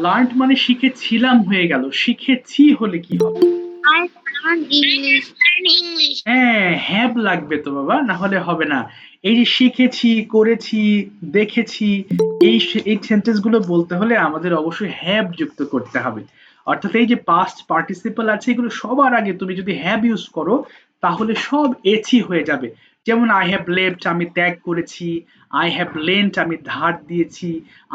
Learned মানে শিখেছিলাম হয়ে গেল, শিখেছি হলে কি হবে? I learned English. হ্যাঁ, হ্যাভ লাগবে তো বাবা, না হলে হবে না। এই যে শিখেছি, করেছি, দেখেছি, এই সেন্টেন্স গুলো বলতে হলে আমাদের অবশ্যই হ্যাভ যুক্ত করতে হবে। অর্থাৎ এই যে পাস্ট পার্টিসিপল আছে এগুলো সবার আগে তুমি যদি হ্যাভ ইউজ করো তাহলে সব এছি হয়ে যাবে। যেমন আই হ্যাভ লেফট আমি ত্যাগ করেছি, আই হ্যাভ লেন্ট আমি ধার দিয়েছি,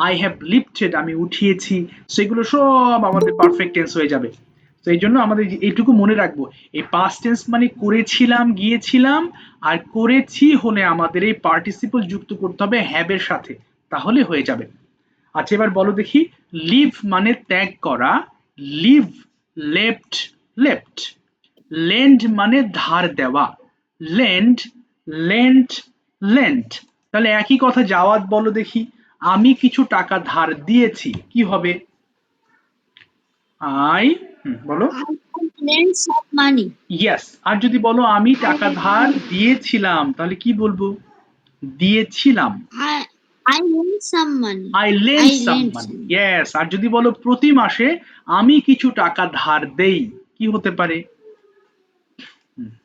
আই হ্যাভ লিফটেড আমি উঠিয়েছি, সেগুলো সব আমাদের পারফেক্ট টেন্স হয়ে যাবে। তো এই জন্য আমাদের এইটুকু মনে রাখবো, এই পাস্ট টেন্স মানে করেছিলাম, গিয়েছিলাম, আর করেছি হলে আমাদের এই পার্টিসিপল যুক্ত করতে হবে হ্যাভ এর সাথে, তাহলে হয়ে যাবে। আচ্ছা এবার বলো দেখি, লিভ মানে ত্যাগ করা, লিভ, লেফট, লেফট। লেন্ড মানে ধার দেওয়া, লেন্ড, লেন্ট, লেন্ট। তাহলে একই কথা যাওয়াত বলো দেখি, আমি কিছু টাকা ধার দিয়েছি, কি হবে? আই, বলো। I lent some money. Yes. আর যদি বলো আমি টাকা ধার দিয়েছিলাম, তাহলে কি বলবো? দিয়েছিলাম। I lent some money. I lent some money, yes. আর যদি বলো প্রতি মাসে আমি কিছু টাকা ধার দেই, কি হতে পারে?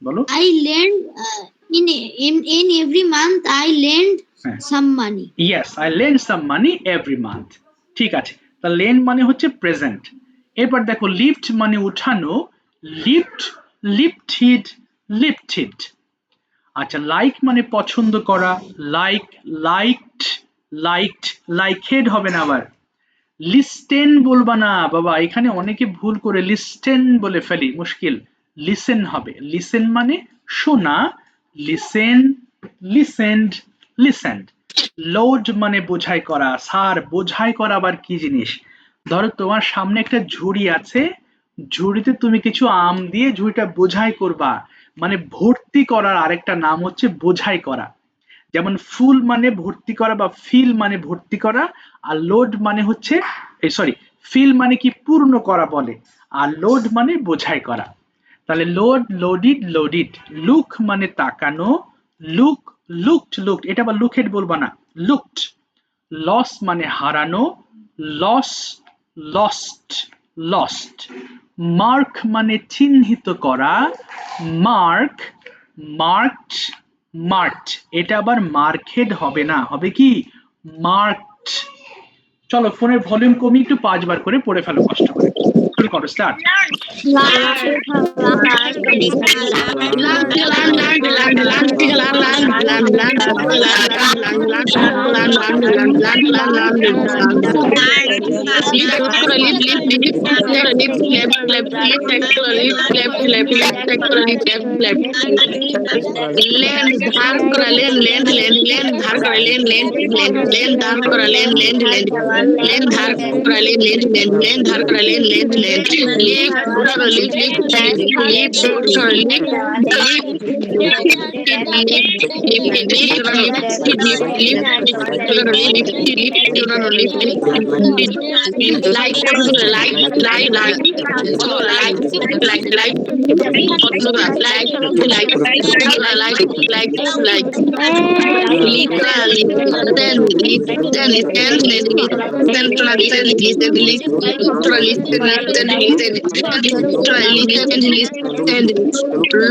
বলো। I lend in every month I lend হ্যাঁ, some money. Yes, I lend some money every month. ঠিক আছে, তা লেন্ড মানে হচ্ছে প্রেজেন্ট। এরপর দেখো লিফট মানে উঠানো, লিফট, লিফটেড, লিফটেড। আচ্ছা লাইক মানে পছন্দ করা, লাইক, লাইকড, লাইকড, লাইকেড হবে না আবার। লিস্টেন বলবা না বাবা, এখানে অনেকে ভুল করে লিস্টেন বলে ফেলি, মুশকিল। লিসেন হবে, লিসেন মানে শোনা, লিসেন, লিসেন্ড, লিসেন্ড। লোড মানে বোঝাই করা, স্যার বোঝাই করা আবার কি জিনিস? ধরো তোমার সামনে একটা ঝুড়ি আছে, ঝুড়িতে তুমি কিছু আম দিয়ে ঝুড়িটা বোঝাই করবা, মানে ভর্তি করার আরেকটা নাম হচ্ছে বোঝাই করা। যেমন ফুল মানে ভর্তি করা বা ফিল মানে ভর্তি করা, আর লোড মানে হচ্ছে, এই সরি, ফিল মানে কি পূর্ণ করা বলে, আর লোড মানে বোঝাই করা। তাহলে লোড, লোডিড, লোডিড। লুক মানে তাকানো, লুক, লুকড, লুকড। এটা আবার লুকেড বলবা না, লুকড। লস মানে হারানো, লস, লস্ট, লস্ট। মার্ক মানে চিহ্নিত করা, মার্ক, মার্কড, মার্কড। এটা আবার মার্কেড হবে না, হবে কি? মার্কড। চলো ফোনের ভলিউম কমিয়ে একটু 5 বার করে পড়ে ফেলো কষ্ট করে। শুরু করো, স্টার্ট।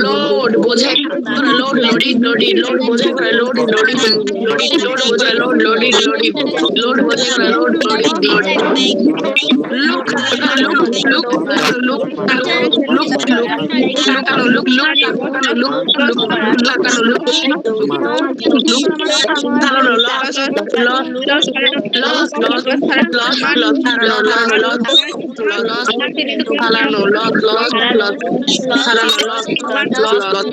লোড বোঝাই করা, লোড, লোডিং, লোডিং, লোড বোঝাই করা, লোড, লোডিং, লোডিং, লোড বোঝাই, লোড, লোডিং, লোডিং, লোড বোঝাই করা, load, loading, loading. Look, look, look, look, look, look, তাকানো, লুক, লুক, লুক, লুক, তাকানো, লুক, লুক, তাকানো, loss, loss, loss, loss, loss, loss, তাকানো, তাকানো, লস, লস, তাকানো, loss, loss, loss, তাকানো, লস, লস, লস।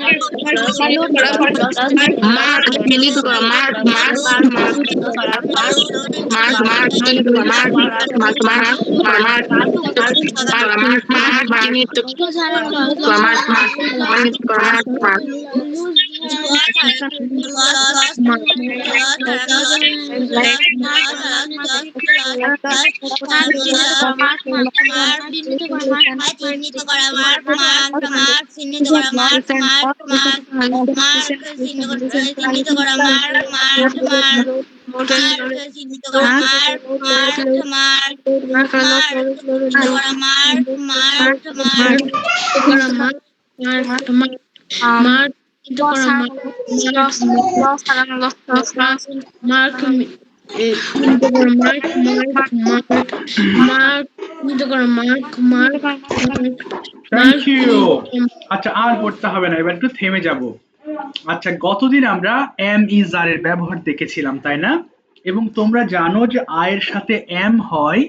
মার্ক, চিহ্নিত করা, mark, mark, mark, mark, mark, চিহ্নিত করা, mark, mark, mark, mark, mark, mark, চিহ্নিত করা, মার্ক, মার্ক, চিহ্নিত করা, মার্ক, মার্ক। চিহ্নিত করা মার্ক মার্ক মার্ক চিহ্নিত করা মার্ক মার্ক মার্ক মার্ক চিহ্নিত করা মার্ক মার্ক মার্ক মার্ক চিহ্নিত করা মার্ক মার্ক মার্ক মার্ক চিহ্নিত করা mark mark mark thank you. আচ্ছা আর পড়তে হবে না, এবার একটু থেমে যাব। আচ্ছা গতদিন আমরা এম ইজ আর এর ব্যবহার দেখেছিলাম তাই না, এবং তোমরা জানো যে আয়ের সাথে এম হয়,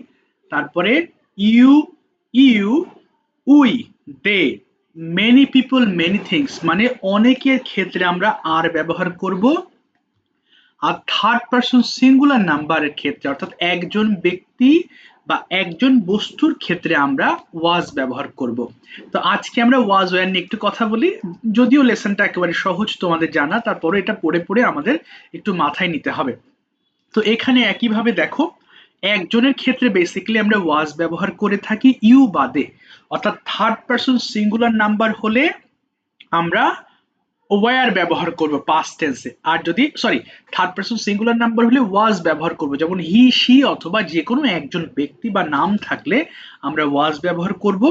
তারপরে you you we they many people many things, মানে অনেকের ক্ষেত্রে আমরা আর ব্যবহার করব। আর থার্ড পারসন সিঙ্গুলার নাম্বারের ক্ষেত্রে অর্থাৎ একজন ব্যক্তি বা একজন বস্তুর ক্ষেত্রে আমরা ওয়াজ ব্যবহার করব। তো আজকে আমরা ওয়াজ ওয়্যার নিয়ে একটু কথা বলি, যদিও লেসনটা একেবারে সহজ তোমাদের জানা, তারপরে এটা পড়ে পড়ে আমাদের একটু মাথায় নিতে হবে। তো এখানে একইভাবে দেখো একজনের ক্ষেত্রে বেসিক্যালি আমরা ওয়াজ ব্যবহার করে থাকি ইউ বাদে, অর্থাৎ থার্ড পারসন সিঙ্গুলার নাম্বার হলে আমরা ওয়্যার ব্যবহার করব পাস্ট টেন্সে, আর যদি থার্ড পারসন সিঙ্গুলার নাম্বার হলে ওয়াজ ব্যবহার করব, যেমন হি শি অথবা যে কোনো একজন ব্যক্তি বা নাম থাকলে আমরা ওয়াজ ব্যবহার করব,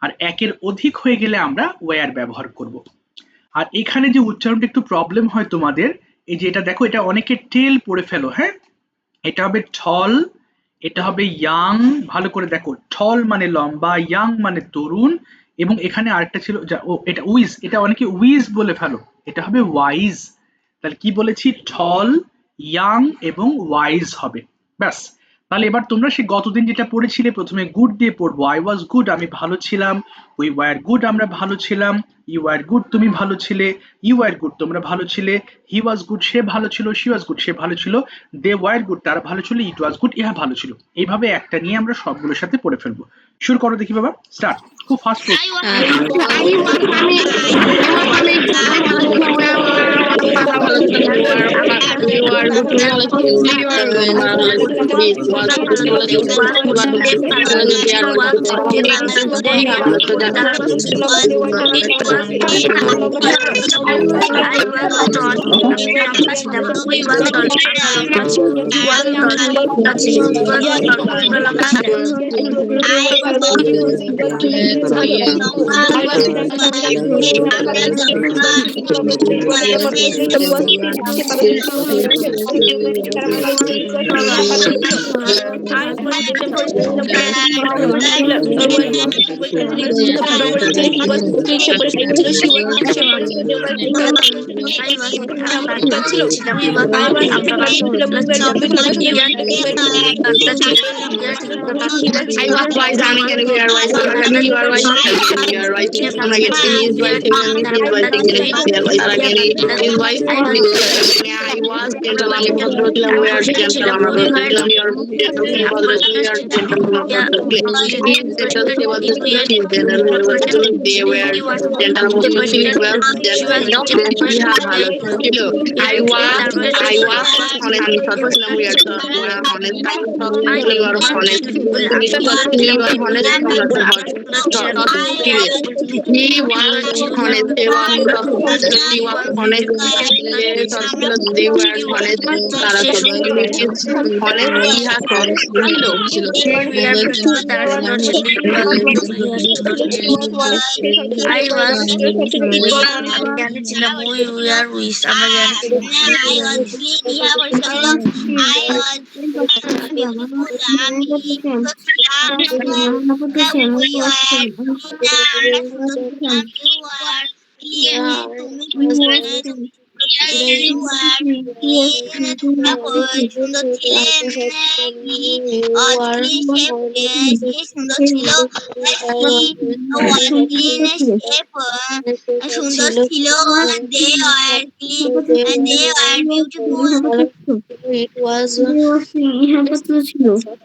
আর একের অধিক হয়ে গেলে আমরা ওয়্যার ব্যবহার করব। আর এখানে যে উচ্চারণটা একটু প্রবলেম হয় তোমাদের, এই যে এটা দেখো, এটা অনেকে টেল পড়ে ফেলো, হ্যাঁ এটা হবে ঠল, এটা হবে ইয়াং, ভালো করে দেখো, ঠল মানে লম্বা, ইয়াং মানে তরুণ, এবং এখানে আরেকটা ছিল এটা উইজ, এটা অনেকে উইজ বলে ফেলো, এটা হবে ওয়াইজ। তাহলে কি বলেছি, ঠল, ইয়াং এবং ওয়াইজ হবে, ব্যাস। তাহলে এবার তোমরা সেই গতদিন যেটা পড়েছিলে, প্রথমে গুড দিয়ে পড়বো, আই ওয়াজ গুড আমি ভালো ছিলাম, উই ওয়ার গুড আমরা ভালো ছিলাম, ইউ আর গুড তুমি ভালো ছিলে, ইউ আর গুড তোমরা ভালো ছিলে, হি ওয়াজ গুড সে ভালো ছিল, শি ওয়াজ গুড সে ভালো ছিল, দে ওয়ার গুড তারা ভালো ছিল, ইট ওয়াজ গুড ইহা ভালো ছিল। এইভাবে একটা নিয়ে আমরা সবগুলোর সাথে পড়ে ফেলবো। শুরু করো দেখি বাবা, স্টার্ট, খুব ফাস্ট।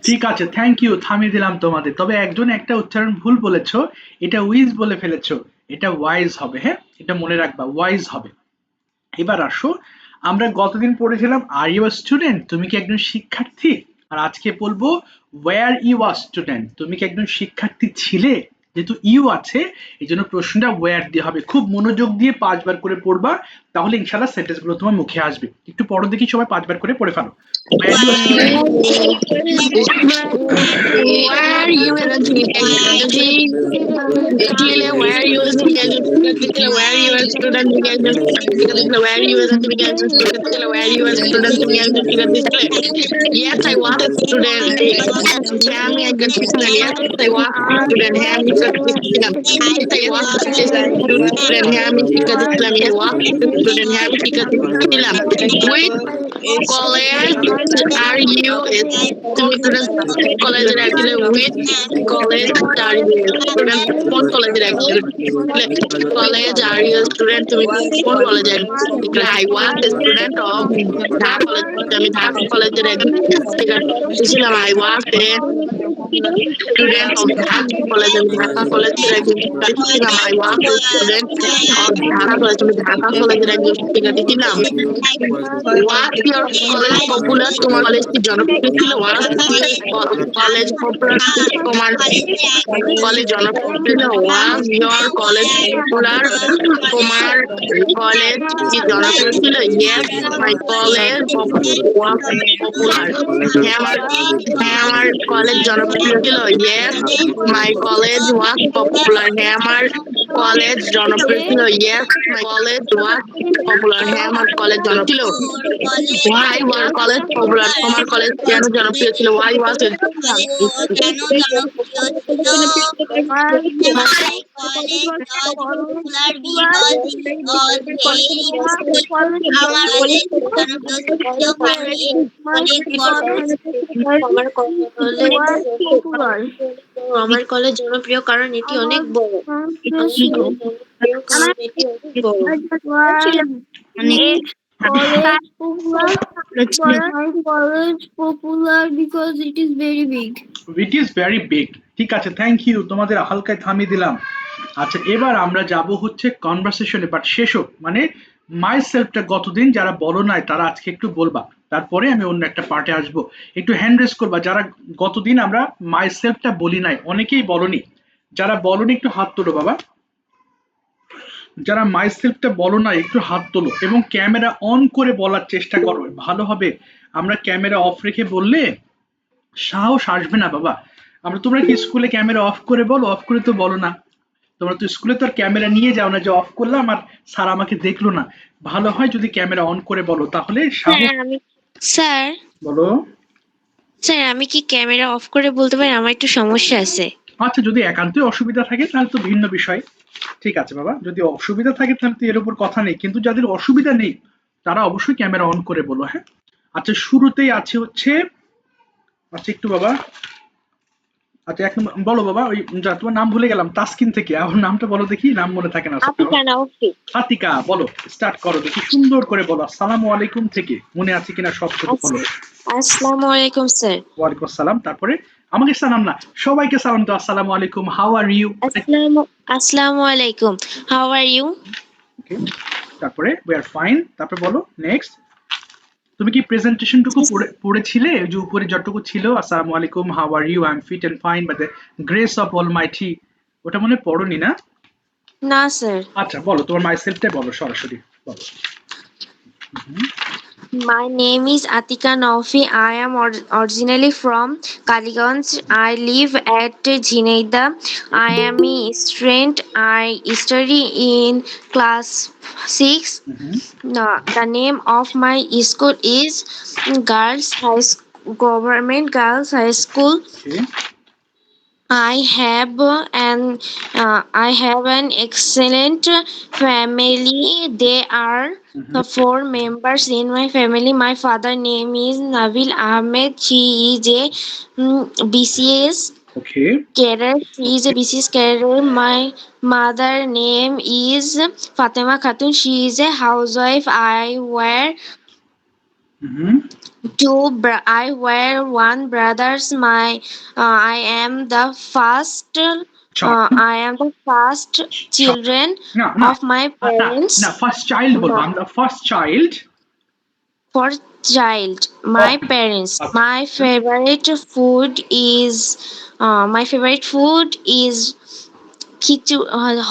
ঠিক আছে, থ্যাংক ইউ, থামিয়ে দিলাম তোমাদের। তবে একজন একটা উচ্চারণ ভুল বলেছো, এটা উইজ বলে ফেলেছো, এটা ওয়াইজ হবে, হ্যাঁ এটা মনে রাখবা, ওয়াইজ হবে। এবার আসো, আমরা গতদিন পড়েছিলাম আর ইউ আ স্টুডেন্ট, তুমি কি একজন শিক্ষার্থী? আর আজকে বলবো ওয়্যার ইউ আর স্টুডেন্ট, তুমি কি একজন শিক্ষার্থী ছিলে? যেহেতু ইউ আছে এই জন্য প্রশ্নটা ওয়্যার দিয়ে হবে। খুব মনোযোগ দিয়ে 5 বার করে পড়বা, তাহলে ইনশাল্লাহ সেন্টেন্স গুলো তোমার মুখে আসবে। একটু পড়ো দেখি, সবাই 5 বার করে পড়ে ফেলো। Where you are student. Where you energy, where you is where you are student where you is where you are student yes I was a student Tammy I can yes I was a student Hammy yes I was a student Hammy I was a student Hammy with college are you is তুমি কলেজের একজন with college R student কোন কলেজের একজন college are you student তুমি কোন কলেজের I was student of Dhaka college আমি ঢাকা কলেজের একজন ছিলাম I was a student of Dhaka college আমি ঢাকা কলেজের একজন শিক্ষার্থী ছিলাম I was student of Dhaka college আমি ঢাকা কলেজের একজন শিক্ষার্থী ছিলাম ওয়াজ ইয়োর কলেজ পপুলার তোমার কলেজ কি জনপ্রিয় ছিল ওয়াজ কলেজ পপুলার তোমার কলেজ জনপ্রিয় ছিল ওয়াজ ইয়োর কলেজ পপুলার তোমার কলেজ কি জনপ্রিয় ছিল yes my college was popular আমার কলেজ জনপ্রিয় ছিল yes my college was popular আমার কলেজ জনপ্রিয় ছিল yes my college was popular আমার কলেজ জনপ্রিয় ছিল Why was college popular? তোমার কলেজ কেন জনপ্রিয় ছিল? Why was it? কেন জনপ্রিয় ছিল? My college was popular because it was very useful. আমার কলেজ জনপ্রিয় ছিল কারণ এটি অনেক বড়। আমার কলেজ জনপ্রিয় কারণ এটি অনেক বড়। College popular because it is very big. It is very big. ঠিক আছে, থ্যাংক ইউ, তোমাদের হালকায় থামিয়ে দিলাম। আচ্ছা, এবার আমরা যাব হচ্ছে কনভারসেশনে, বাট শেষ হোক, মানে মাই সেলফটা গতদিন যারা বলো নাই তারা আজকে একটু বলবা, তারপরে আমি অন্য একটা পার্টে আসবো। একটু হ্যান্ড রেজ করবা যারা গতদিন আমরা মাই সেলফটা বলি নাই, অনেকেই বলনি, যারা বলনি একটু হাত তোলো বাবা। যারা মাই সেলফটা বলো না একটু হাত তোলো এবং ক্যামেরা অন করে বলার চেষ্টা করো, ভালো হবে। আমরা ক্যামেরা অফ রেখে বললে সাহস আসবে না বাবা। আমরা, তোমরা কি স্কুলে ক্যামেরা অফ করে বলো? অফ করে তো বলো না। তোমরা তো স্কুলে তো আর ক্যামেরা নিয়ে যাও না যে অফ করলাম আর স্যার আমাকে দেখলো না। ভালো হয় যদি ক্যামেরা অন করে বলো, তাহলে সাহস। স্যার বলো। স্যার আমি কি ক্যামেরা অফ করে বলতে পারি? আমার একটু সমস্যা আছে। আচ্ছা, যদি একান্তই অসুবিধা থাকে তাহলে তো ভিন্ন বিষয়। ঠিক আছে বাবা, যদি অসুবিধা থাকে তাহলে তো এর উপর কথা নেই, কিন্তু যাদের অসুবিধা নেই তারা অবশ্যই ক্যামেরা অন করে বলো, হ্যাঁ। আচ্ছা, শুরুতেই আছে হচ্ছে, আচ্ছা একটু বাবা, আচ্ছা এক নম্বর বলো বাবা, ওই যা তোমার নাম ভুলে গেলাম, তাসকিন থেকে আমার নামটা বলো দেখি, নাম মনে থাকে না। আতিকা, বলো, স্টার্ট করো দেখি, সুন্দর করে বলো। আসসালামু আলাইকুম থেকে মনে আছে কিনা সব শুধু বলো। আসসালামু আলাইকুম স্যার। ওয়ালাইকুম আসসালাম। তারপরে আমাকে সালাম না, সবাইকে সালাম তো। আসসালামু আলাইকুম, হাউ আর ইউ? আসসালামু আলাইকুম, হাউ আর ইউ? ওকে, তারপরে উই আর ফাইন। তারপরে বলো নেক্সট। তুমি কি প্রেজেন্টেশনটুকু পড়েছিলে, ওই যে উপরে যতটুকু ছিল, আসসালামু আলাইকুম, how are you, I am fit and fine by the grace of almighty, ওটা মনে পড়োনি না? না স্যার। আচ্ছা বলো, তোমার মাইসেলফটাই বলো সরাসরি বলো। My name is Atika Naufi. I am originally from Kaliganj. I live at Jhineida. I am a student. I study in class 6. The name of my school is Government Girls High School. Okay. I have an excellent family. They are the 4 members in my family. My father name is Nabil Ahmed. He is a BCS Okay. career. He is a BCS career. My mother name is Fatima Khatun. She is a housewife. I wear one brothers. I am the first I am the first children না না of my না parents. না first child বলবো, No, আমরা first child. for child, my okay parents. আচ্ছা My favorite food is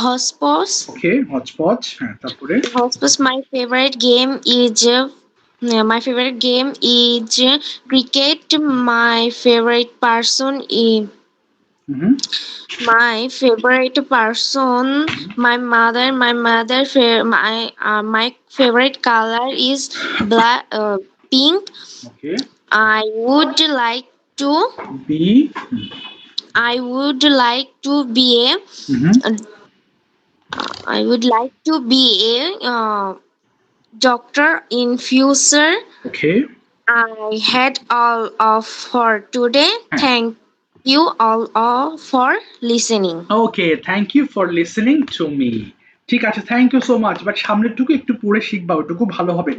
hospos. Okay hotchpotch, হ্যাঁ তারপরে Hospos. My favorite game is cricket. My favorite person is hmm my favorite person. My favorite color is black, pink. Okay I would like to be I would like to be hmm I would like to be a doctor in future. Okay I had all of for today. হ্যাঁ Thank you all for listening. Okay, thank you for listening to me. ঠিক আছে, thank you so much, but সামনেরটুকু একটু পড়ে শিখবা, ওটুকু ভালো হবে।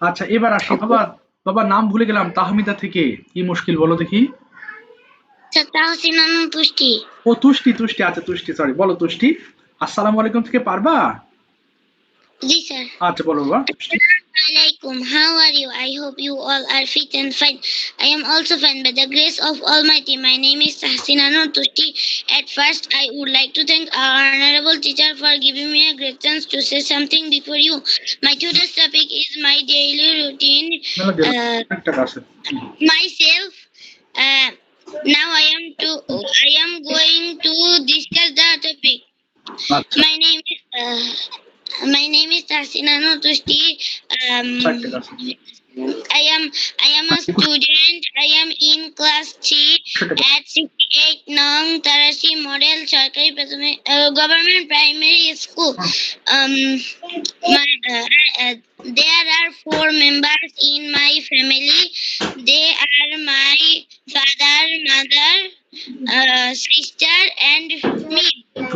আচ্ছা এবার আসি Okay. বাবা, বাবা নাম ভুলে গেলাম, তাহমিদা থেকে কি মুশকিল বলো দেখি। তাহসিনা তুষ্টি। ও তুষ্টি, তুষ্টি আচ্ছা তুষ্টি, সরি বলো তুষ্টি। আসসালামু আলাইকুম থেকে পারবা? জি স্যার। আচ্ছা বলো বাবা তুষ্টি। Assalamualaikum. How are you? I hope you all are fit and fine. I am also fine by the grace of Almighty. My name is Tahsina Nur Tushti. At first, I would like to thank our honorable teacher for giving me a great chance to say something before you. My today's topic is my daily routine. মেলা দিল Uh, একটা আছে। myself. Uh, now I am going to discuss the topic. আচ্ছা My name is Tahsina Nur Tushti. চারটে আছে। I am a student. I am in class 3 at 68 Nong Tarashi Model Sarkari Government Primary School. There are 4 members in my family. They are my father, mother, sister, and me.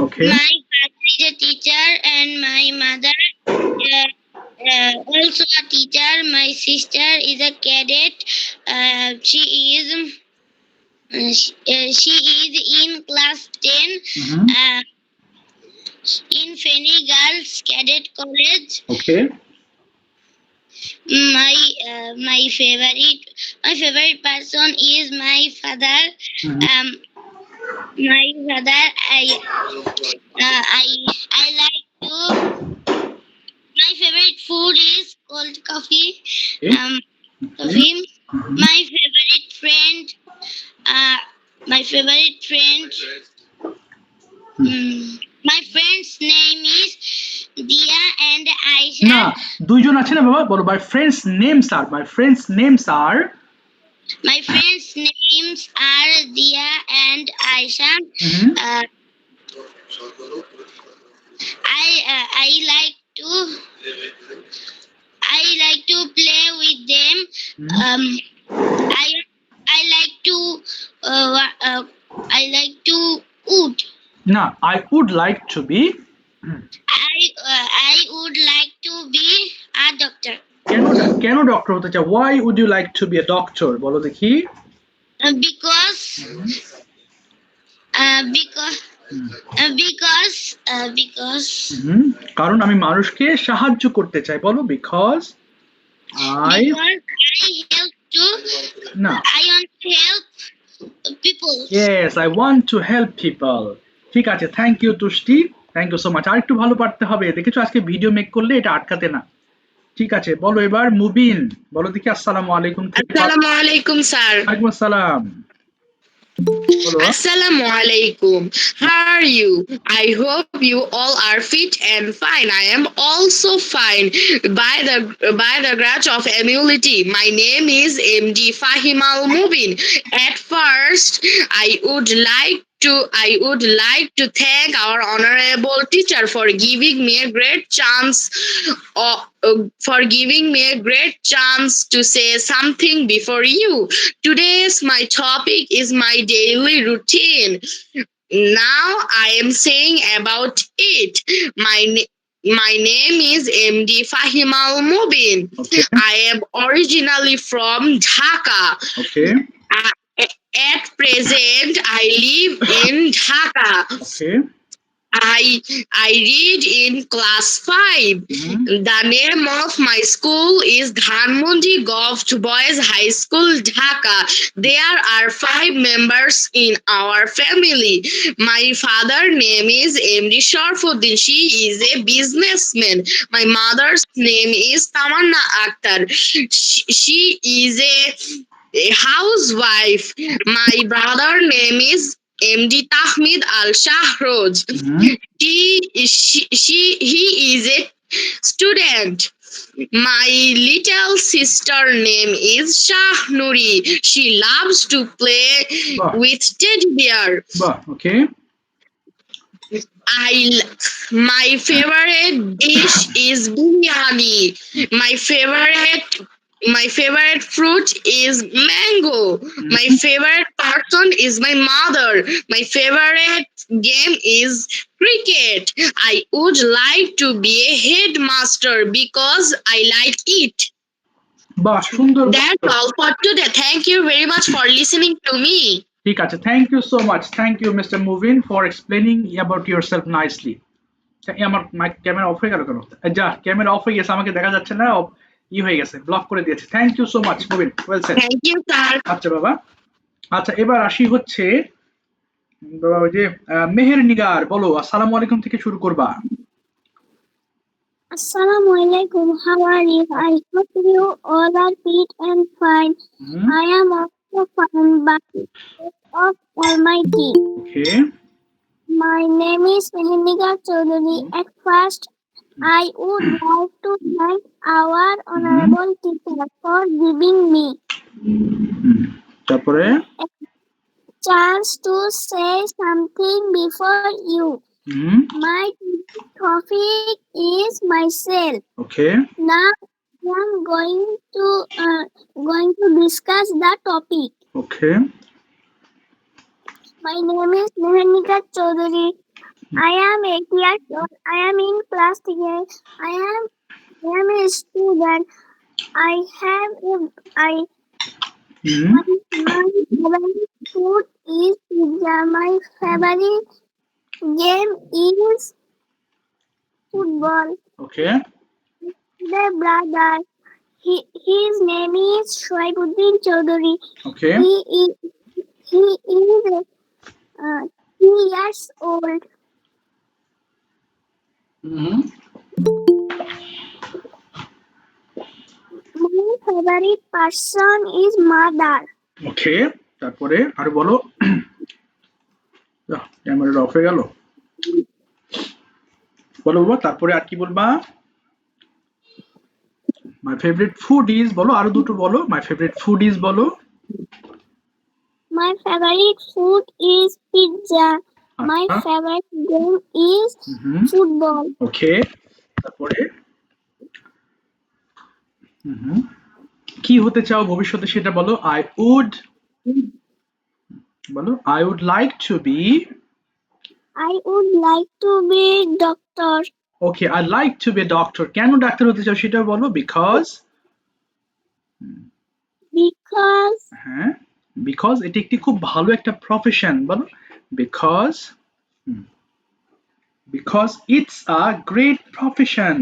Okay My father is a teacher, and my mother also a teacher. My sister is a cadet. She is in class 10 hmm uh, in Feni Girls Cadet College. Okay My favorite person is my father. Hmm My father, I like to. My favorite food is cold coffee. Um, coffee. My favorite friend. My favorite friend. My friend's name is Dia and Aisha. না দুইজন আছে না বাবা, বলো my friends names are, my friends names are. My friends' names are Dia and Aisha. Hmm Uh, I like to play with them. Hmm I like to wood. না I would like to be. I would like to be a doctor. কেন কেন doctor হতে চাও? Why would you like to be a doctor বলো দেখি। Because হুম কারণ আমি মানুষকে সাহায্য করতে চাই, বলো বিকজ আই না I want to help people. Yes I want to help people. ঠিক আছে, thank you Tushti, thank you so much. আর একটু ভালো পারতে হবে, দেখেছো আজকে ভিডিও মেক করলে এটা আটকাতে না। ঠিক আছে বলো এবার মুবিন, বলো দেখি আসসালামু আলাইকুম। আসসালামু আলাইকুম স্যার। ওয়ালাইকুম আসসালাম, বলো। Assalamu alaikum. How are you? I hope you all are fit and fine. I am also fine by the grace of emulity. My name is MD Fahim Al Mubin. At first, I would like to thank our honorable teacher for giving me a great chance to say something before you. Today's my topic is my daily routine. Now I am saying about it. My name is MD Fahim Al Mubin. Okay. I am originally from Dhaka. Okay. At present, I live in Dhaka. Okay. I read in class 5. The name of my school is Dhanmondi Govt Boys High School, Dhaka. There are 5 members in our family. My father name is MD Sharfuddin. She is a businessman. My mother's name is Tamanna Akhtar. She is a housewife. My brother name is MD Tahmid Al Shahroz. He is a student. My little sister name is Shahnuri. She loves to play Wow. with teddy bear. Wow. Okay. My favorite dish is biryani. My favorite fruit is mango. My favorite person is my mother. My favorite game is cricket. I would like to be a headmaster because I like it. বাহ, সুন্দর। That's all for today. Thank you very much for listening to me. ঠিক আছে, thank you so much. Thank you mister Muvin for explaining about yourself nicely. আমার mic camera off হয়ে গেল কেন? যা, camera off হয়ে গেছে, আমাকে দেখা যাচ্ছে না, হয়ে গেছে, ব্লক করে দিয়েছে। Thank you so much Muvin, well said. Thank you, sir. আচ্ছা বাবা, আচ্ছা এবার আসি হচ্ছে ওই যে মেহের নিগার, বলো আসসালামু আলাইকুম থেকে শুরু করবা। Assalamualaikum. How are you? I hope you all are fit and fine. I am also fine by the grace of Almighty. Okay. My name is Mehendiga Chaudhary. At first, I would like to thank our honorable teacher for giving me তারপরে a chance to say something before you. My topic is myself. Okay. Now I am going to discuss the topic. Okay. My name is Mehanika Chaudhary. I am 8 years old. I am in class 3. I am a student. My favorite food is pizza. My favorite game is football. Okay. The brother, his name is Shoaibuddin Chaudhary. Okay. He is 3 years old. My favorite person is mother. Okay. তারপরে আর বলো, ক্যামেরাটা of হয়ে গেল, বলো বাবা, তারপরে আর কি বলবা? মাই ফেভারিট ফুড ইজ, বলো আরো দুটো বলো। মাই ফেভারিট ফুড ইজ বলো। My favorite food is pizza. My favorite game is football. Okay. তারপরে কি হতে চাও ভবিষ্যতে সেটা বলো। I would like to be doctor. Okay, I like to be a doctor. কেন ডাক্তার হতে চাও সেটা বলো। because হ্যাঁ, because এটি একটি খুব ভালো একটা প্রফেশন, বলো। because it's a great profession.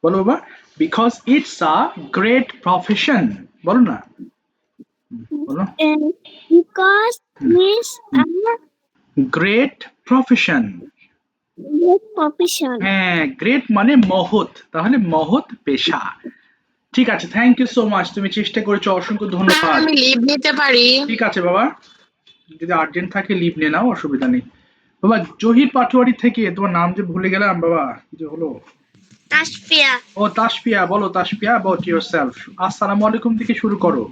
বলো বাবা, because it's a great profession, বলো না, বলো। Because it's a great profession. হ্যাঁ, গ্রেট মানে মহৎ, তাহলে মহৎ পেশা। ঠিক আছে, থ্যাংক ইউ সো মাচ, তুমি চেষ্টা করেছো, অসংখ্য ধন্যবাদ। আমি লিভ নিতে পারি? ঠিক আছে বাবা, যদি আর্জেন্ট থাকে লিভ নিয়ে নাও, অসুবিধা নেই। বাবা জহির পাটোয়ারি থেকে, তোমার নাম যে ভুলে গেলাম বাবা, কি যে হলো? তাসফিয়া। ও তাসফিয়া, বলো তাসফিয়া অ্যাবাউট ইয়োরসেলফ। আসসালামু আলাইকুম থেকে শুরু করো।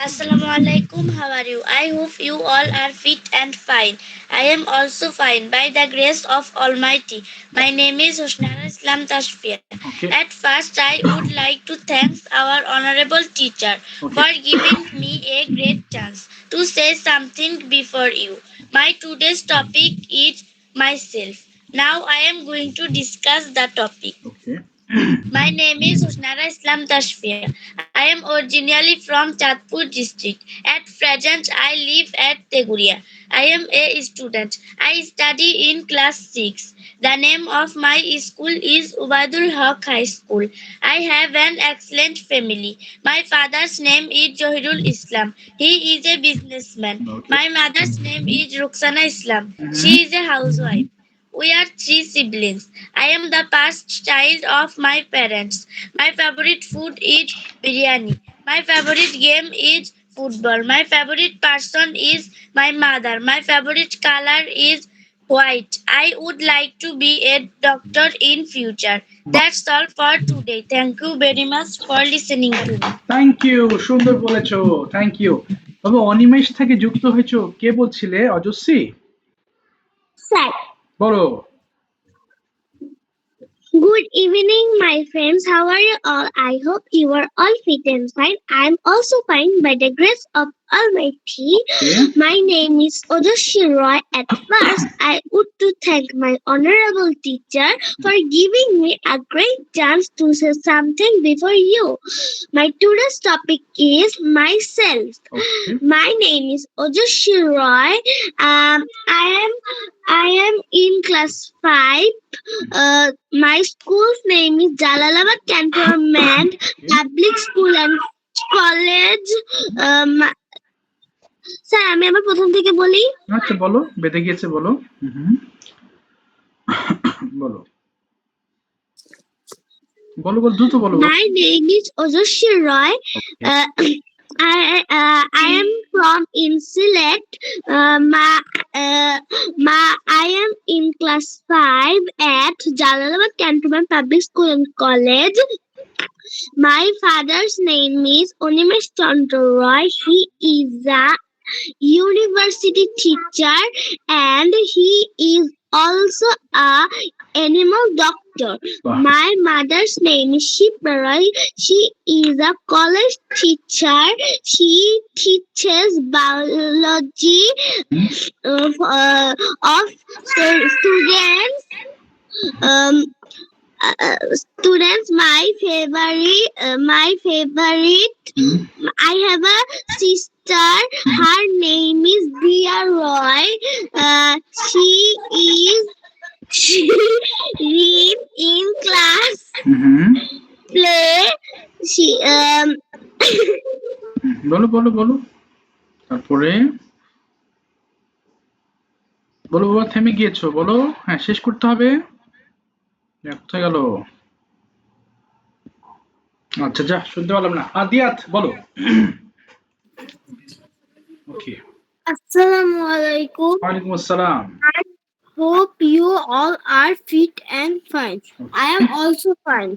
Assalamualaikum, how are you? I hope you all are fit and fine. I am also fine by the grace of Almighty. My name is Husnara Islam Tashfia. Okay. At first, I would like to thank our honorable teacher for giving me a great chance to say something before you. My today's topic is myself. Now I am going to discuss the topic. Okay. My name is Husnara Islam Tashfia. I am originally from Chatpur district. At present, I live at Teguria. I am a student. I study in class 6. The name of my school is Ubadul Haq High School. I have an excellent family. My father's name is Johirul Islam. He is a businessman. Okay. My mother's name is Ruxana Islam. She is a housewife. We are three siblings. I am the first child of my parents. My favorite food is biryani. My favorite game is football. My favorite person is my mother. My favorite color is white. I would like to be a doctor in future. That's all for today. Thank you very much for listening to me. Thank you, সুন্দর বলেছো, thank you. তবে অনিমেষ থেকে যুক্ত হয়েছো, কে বলছিলে? অজস্বী, Sir. বলো। Good evening, my friends. How are you all? I hope you are all fit and fine. I am also fine by the grace of Almighty. Okay. My name is Ojoshi Roy. At first, I would to thank my honorable teacher for giving me a great chance to say something before you. My today's topic is myself. Okay. My name is Ojoshi Roy. I am in class 5. My school's name is Jalalabad Cantonment Public School and College. Sir আমি আমার প্রথম থেকে বলি। আচ্ছা বলো, বেঁধে গিয়েছে বলো। বলো বলো বলো, দ্রুত বলো। My name is Ojoshi Roy. Okay. I am from in Sylhet. I am in class 5 at Jalalabad Cantonment Public School and College. My father's name is Onimesh Chandra Roy. He is a university teacher and he is also a animal doctor. Wow. My mother's name is Shipra Roy. She is a college teacher. She teaches biology of students. Students, my favorite. I have a sister. Her name is Dia Roy. She read in class play. She বলো বলো বলো, তারপরে বলো। বাবা থেমে গিয়েছো, বলো। হ্যাঁ, শেষ করতে হবে। কোথায় গেল? আচ্ছা যা, শুনতে পারলাম না। আদিয়াত বলো। ওকে। Assalamu alaikum. ওয়ালাইকুম আসসালাম। Hope you all are fit and fine. I am also fine.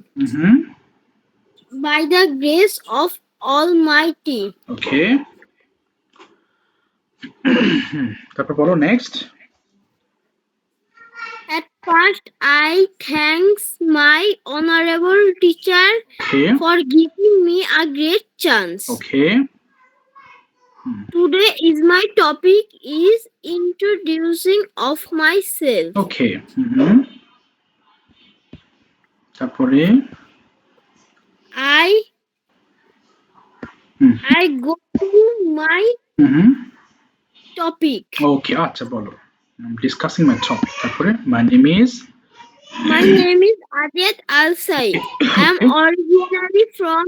By the grace of Almighty. ওকে। তারপর বলো next. At first, I thanks my honorable teacher Okay. for giving me a great chance. Okay. Today is my topic is introducing of myself. Okay. তারপরে I go to my topic. Okay, আচ্ছা বলো। I'm discussing my topic. তারপরে my name is Adiyat Al Said. I am originally from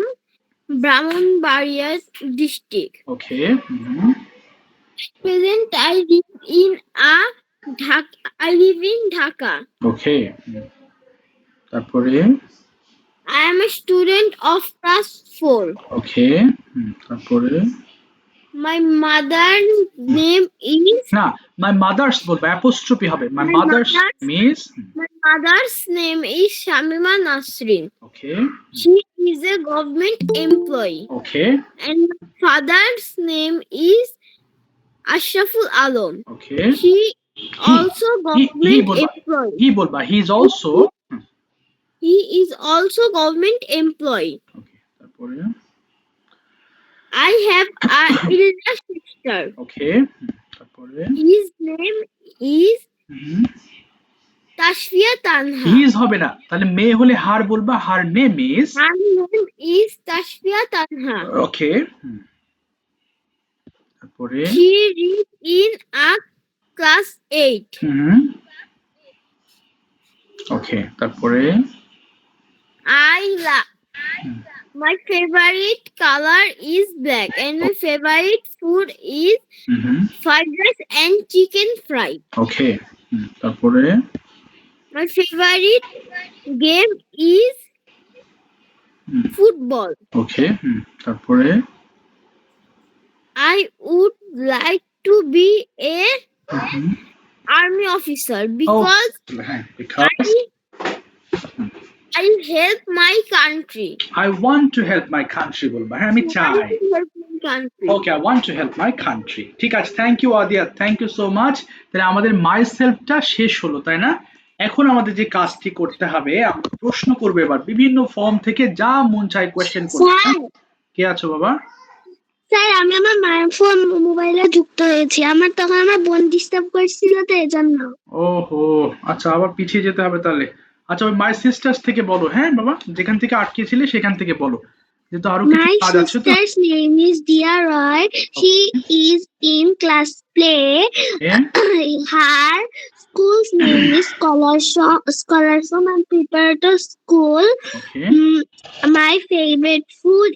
Brahmanbaria district. Okay. Present I live in Dhaka. Okay. তারপরে I am a student of class 4. Okay. তারপরে My mother's name is না, my mother's বলবে, apostrophe হবে। My mother's name is Shamima Nasrin. Okay. She is a government employee. Okay. And my father's name is Ashraful Alam. Okay. He also government employee. He বলবা, he is also government employee. Okay. তারপরে I have a elder sister. Okay. তারপরে His name is Tashfia Tanha. His হবে না, তাহলে মেয়ে হলে হার বলবা, her name is. Her name is Tashfia Tanha. ওকে, তারপরে She reads in a class 8. ওকে, তারপরে My favorite color is black and my favorite food is fried rice and chicken fry. ওকে, তারপরে My favorite game is football. ওকে, তারপরে I would like to be a army officer because হ্যাঁ, because I help my country. I want to help my country বলবা, হ্যাঁ আমি চাই। I help my country. Okay, I want to help my country। ঠিক আছে, thank you Adiya, thank you so much. তাহলে আমাদের মাই সেলফটা শেষ হলো, তাই না? এখন আমাদের যে কাজটি করতে হবে, আমরা প্রশ্ন করবো এবার বিভিন্ন ফর্ম থেকে, যা মন চায় কোয়েশ্চেন করতে। কে আছো বাবা? স্যার, আমি আমার মায়ের ফোন মোবাইলে যুক্ত হয়েছি। আমার তখন আমার বোন ডিস্টার্ব করছিল, তো এজন্য। ওহো, আচ্ছা, আবার পিছিয়ে যেতে হবে তাহলে। আচ্ছা, ওই মাই সিস্টার্স থেকে বলো, হ্যাঁ বাবা, যেখান থেকে আটকেছিলে সেখান থেকে বলো, যেহেতু আরো কিছু My কাজ আছে তো। sister's name is Dia Roy. She is in class play. হ্যাঁ, Her school's name is Scholarship and Preparator School. Okay, My favorite food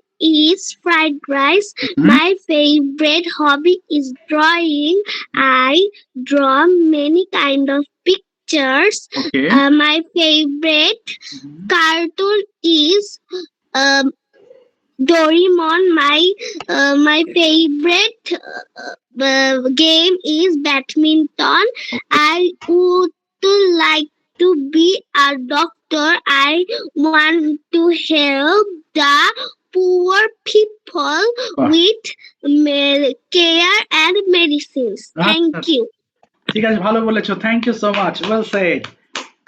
is fried rice. My favorite hobby is drawing. I draw many kind of pictures. Okay, My favorite cartoon is Doraemon. My favorite game is badminton. I would like to be a doctor. I want to help the poor people with care and medicines. Thank you. ঠিক আছে, ভালো বলেছো, thank you so much, well said.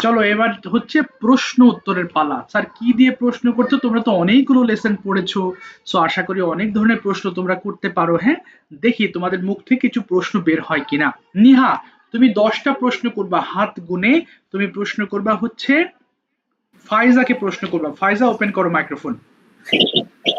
চলো, এবার হচ্ছে প্রশ্ন উত্তরের পালা। স্যার কি দিয়ে প্রশ্ন করছো? তোমরা তো অনেকগুলো লেসন পড়েছো, সো আশা করি অনেক ধরনের প্রশ্ন তোমরা করতে পারো। হ্যাঁ, দেখি তোমাদের মুখ থেকে কিছু প্রশ্ন বের হয় কিনা। নিহা, তুমি 10টা প্রশ্ন করবা, হাত গুনে তুমি প্রশ্ন করবা হচ্ছে ফাইজাকে প্রশ্ন করবা। ফাইজা, ওপেন করো মাইক্রোফোন,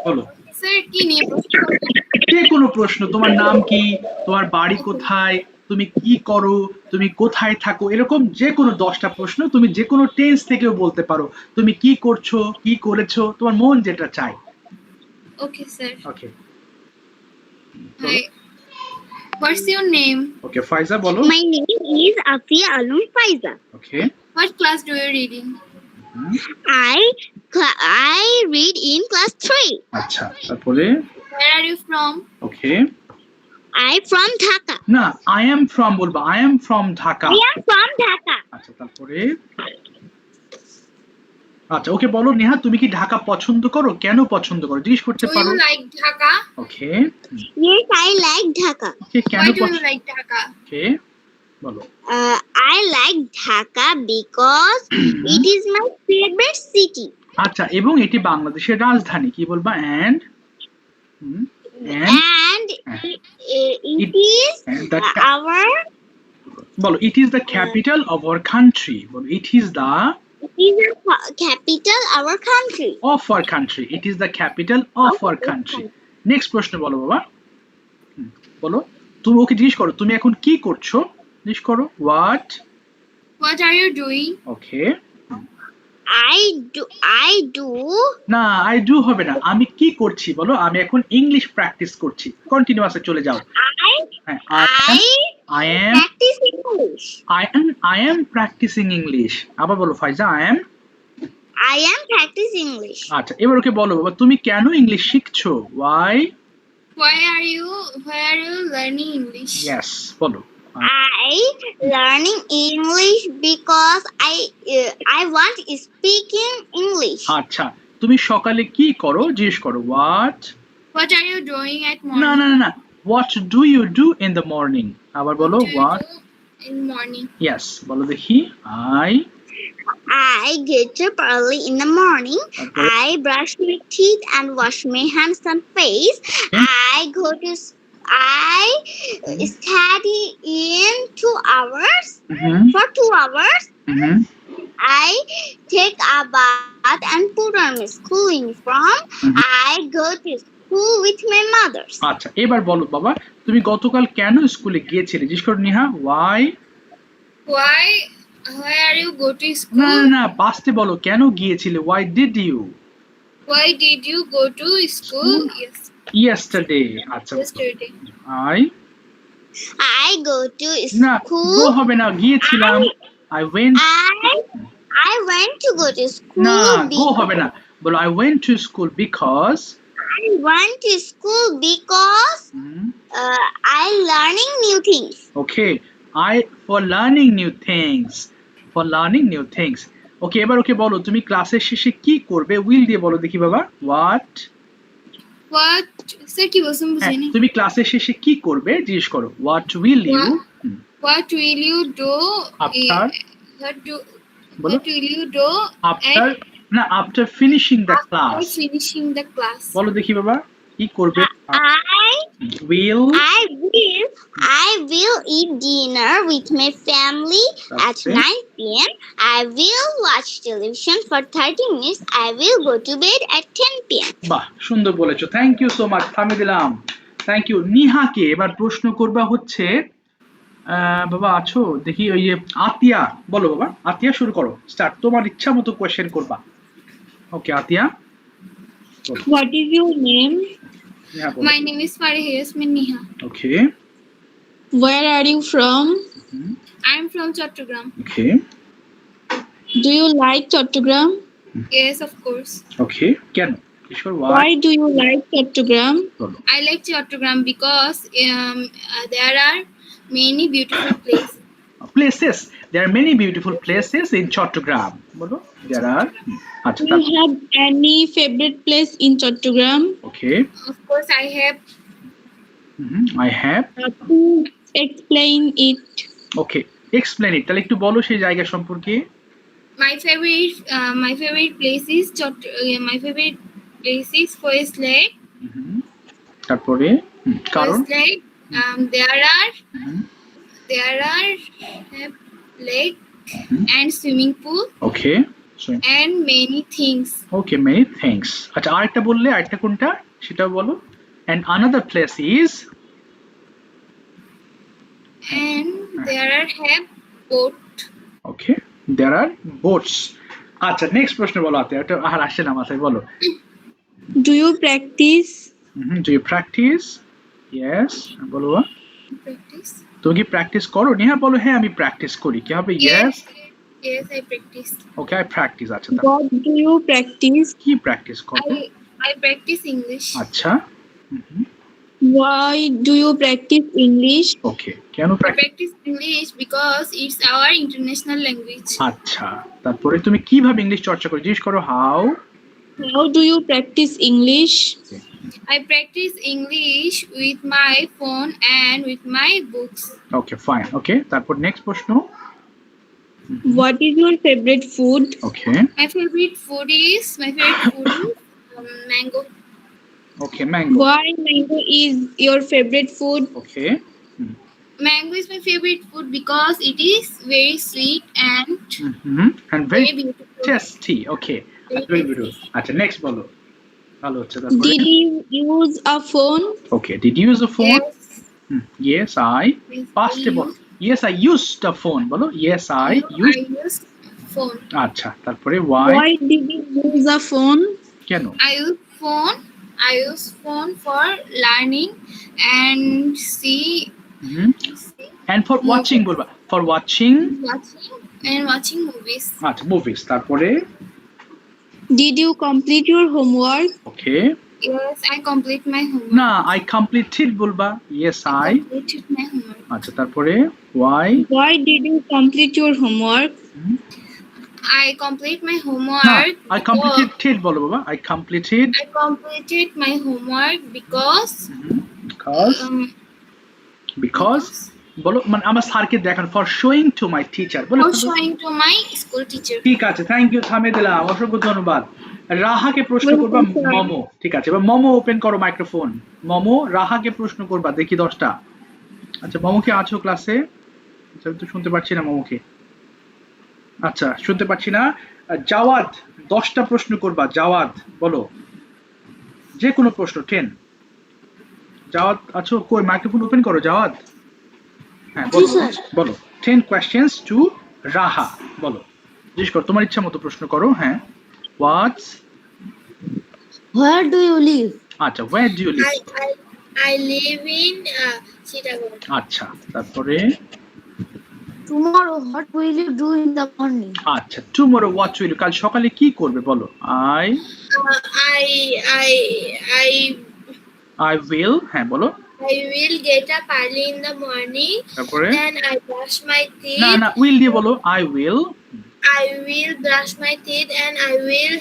বলো। স্যার, কি নিয়ে প্রশ্ন করবেন? যে কোনো প্রশ্ন, তোমার নাম কি, তোমার বাড়ি কোথায়, তুমি কি করো, তুমি কোথায় থাকো, এরকম যে কোনো 10টা প্রশ্ন, তুমি যে কোনো টেন্স থেকেও বলতে পারো। তুমি কি করছো, কি করেছো, তোমার মন যেটা চায়। Okay sir. Okay, What's your name? ওকে, ফাইজা বলো। My name is Afia Alum Faiza. Okay, What class do you read in? I read in class 3. আচ্ছা, তারপরে Where are you from? Okay, I from Dhaka. না, I am from বলবা, I am from Dhaka. I am from Dhaka. আচ্ছা, তারপরে আচ্ছা, ওকে বলো নেহা, তুমি কি ঢাকা পছন্দ করো, কেন পছন্দ করো, জিজ্ঞেস করতে Do পারো। you like Dhaka? Okay, Yes, I like Dhaka. ওকে, কেন Why do you পছন্দ, like Dhaka? ওকে বলো। I like Dhaka because it is my favorite city. আচ্ছা, এবং এটি বাংলাদেশের রাজধানী, কি বলবা? and And it is our বলো, it is the capital of our country, বলো, it is the capital our country. of our country, it is the capital of our country। Next প্রশ্ন বলো বাবা, বলো। তুমি ওকে জিজ্ঞেস করো তুমি এখন কি করছো, জিজ্ঞেস করো what What are you doing? Okay, I do না আই ডু হবে না, আমি কি করছি বলো, আমি এখন ইংলিশ প্র্যাকটিস করছি। কন্টিনিউয়াসে চলে যাও। হ্যাঁ, I am practice English. I am practicing English। আবার বলো ফাইজা, I am practice English. আচ্ছা, এবার ওকে বলো বাবা, তুমি কেন English শিখছো, why Why are you learning English? yes বলো। I learning English because I want speaking English. আচ্ছা, তুমি সকালে কি করো, জিজ্ঞেস করো what What are you doing at morning? না না না না, what do you do in the morning, আবার বলো what in morning? yes বলো দেখি। I get up early in the morning. Okay. I brush my teeth and wash my hands and face. I go to I study in 2 hours. For 2 hours. Mhm. I take a bath and put on my school uniform. I go to school with my mother. আচ্ছা এবার বলো বাবা তুমি গতকাল কেন স্কুলে গিয়েছিলে জিজ্ঞেস করো Niha Y Why are you go to না school? না না পাস্টে বলো কেন গিয়েছিলে why did you Why did you go to school? Yes, yesterday আচ্ছা yesterday. I I go to না গো school. হবে না গিয়েছিলাম I went I went to go to school. না গো because হবে না বলো I went to school because I went to school because I learning new things. Okay I for learning new things for learning new things ওকে এবার ওকে বলো তুমি ক্লাসের শেষে কি করবে উইল দিয়ে বলো দেখি বাবা হোয়াট What? Sir, কি বলছেন বুঝিনি? তুমি ক্লাসের শেষে কি করবে জিজ্ঞেস করো what will you What will you do? After? বলো What will you do after না after finishing the after class finishing the class? বলো দেখি বাবা কি করবে I will I will eat dinner with my family at Okay. 9 p.m. I will watch television for 30 minutes. I will go to bed at 10 p.m. বাহ সুন্দর বলেছো thank you so much থামিয়ে দিলাম থ্যাংক ইউ নিহাকে এবার প্রশ্ন করবা হচ্ছে বাবা আছো দেখি ওই যে আতিয়া বলো বাবা আতিয়া শুরু করো স্টার্ট তোমার ইচ্ছা মতো কোয়েশ্চেন করবা ওকে আতিয়া What is your name? Niha বলো My name is Farah Yasmin Niha. Okay Where are you from? I am from Chattogram. Okay Do you like Chattogram? Yes, of course. ওকে কেন কিশোর Y Why do you like Chattogram? বলো I like Chattogram because there are many beautiful places. places there are many beautiful places in Chattogram bolo there are acha Do you have any favorite place in Chattogram? okay Of course, I have. I have Please explain it. okay explain it তাহলে একটু বলো সেই জায়গা সম্পর্কে My favorite place is my favorite place is Forest Lake. তারপরে কারণ Forest Lake. There are lake and swimming pool okay so and many things. okay many things আচ্ছা আরেকটা বললে আরেকটা কোনটা সেটাও বলো and another place is And there are have boat. okay there are boats আচ্ছা নেক্সট প্রশ্ন বলো আতে এটা আর আসে না মাথায় বলো Do you practice? do you practice yes বলো Practice. তুমি কি প্র্যাকটিস করো নেহা বলো হ্যাঁ আমি প্র্যাকটিস করি কি হবে yes Yes, I practice. Okay I practice আচ্ছা What do you practice? কি প্র্যাকটিস করো I practice English. আচ্ছা Why do you practice English? ওকে কেন I practice English because it's our international language. আচ্ছা তারপরে তুমি কিভাবে ইংলিশ চর্চা করো জিজ্ঞেস করো how How do you practice English? I practice English with my phone and with my books. Okay fine okay তারপর নেক্সট প্রশ্ন What is your favorite food? Okay My favorite food is mango. Okay mango Why mango is your favorite food? Okay Mango is my favorite food because it is very sweet and and very very beautiful. Tasty okay very good আচ্ছা next বলো ভালো হচ্ছে তারপরে Did you use a phone? Okay did you use a phone Yes. yes I পাস্টে বলো yes I used a phone বলো yes I I used use phone. আচ্ছা তারপরে why Why did you use a phone? কেন I use phone for learning and see and for watching বলবা for watching watching movies. আচ্ছা movies তারপরে Did you complete your homework? Okay Yes, I complete my homework. না I completed বলবা yes I completed my homework. আচ্ছা তারপরে why Why did you complete your homework? I complete my না homework. I completed বলো বাবা I completed I completed my homework because because বলো মানে আমার স্যারকে দেখান for showing to my teacher বলো for showing to my school teacher. ঠিক আছে থ্যাংক ইউ থামিয়ে দিলাম অসংখ্য ধন্যবাদ রাহাকে প্রশ্ন করবা মমো ঠিক আছে এবার মমো ওপেন করো মাইক্রোফোন মমো রাহাকে প্রশ্ন করবা দেখি 10টা আচ্ছা মমো কি আছো ক্লাসে আচ্ছা তো শুনতে পাচ্ছি না মমোকে আচ্ছা শুনতে পাচ্ছি না। জাওয়াদ 10টা প্রশ্ন করবা। জাওয়াদ বলো যে কোনো প্রশ্ন 10। জাওয়াদ আছো কই? মাইক্রোফোন ওপেন করো জাওয়াদ। হ্যাঁ বলো বলো 10 questions to রাহা। বলো জিজ্ঞেস করো তোমার ইচ্ছা মতো প্রশ্ন করো। হ্যাঁ হোয়াটস Where do you live? আচ্ছা where do you live? I live in Chittagong. আচ্ছা তারপরে Tomorrow, what will you do in the morning? আচ্ছা টুমরো হোয়াট উইল ইউ, কাল সকালে কি করবে বলো। আই I উইল, হ্যাঁ বলো। will get up early in the morning. তারপরে Then I brush my teeth. না না উইল দিয়ে বলো। I will brush my teeth and I will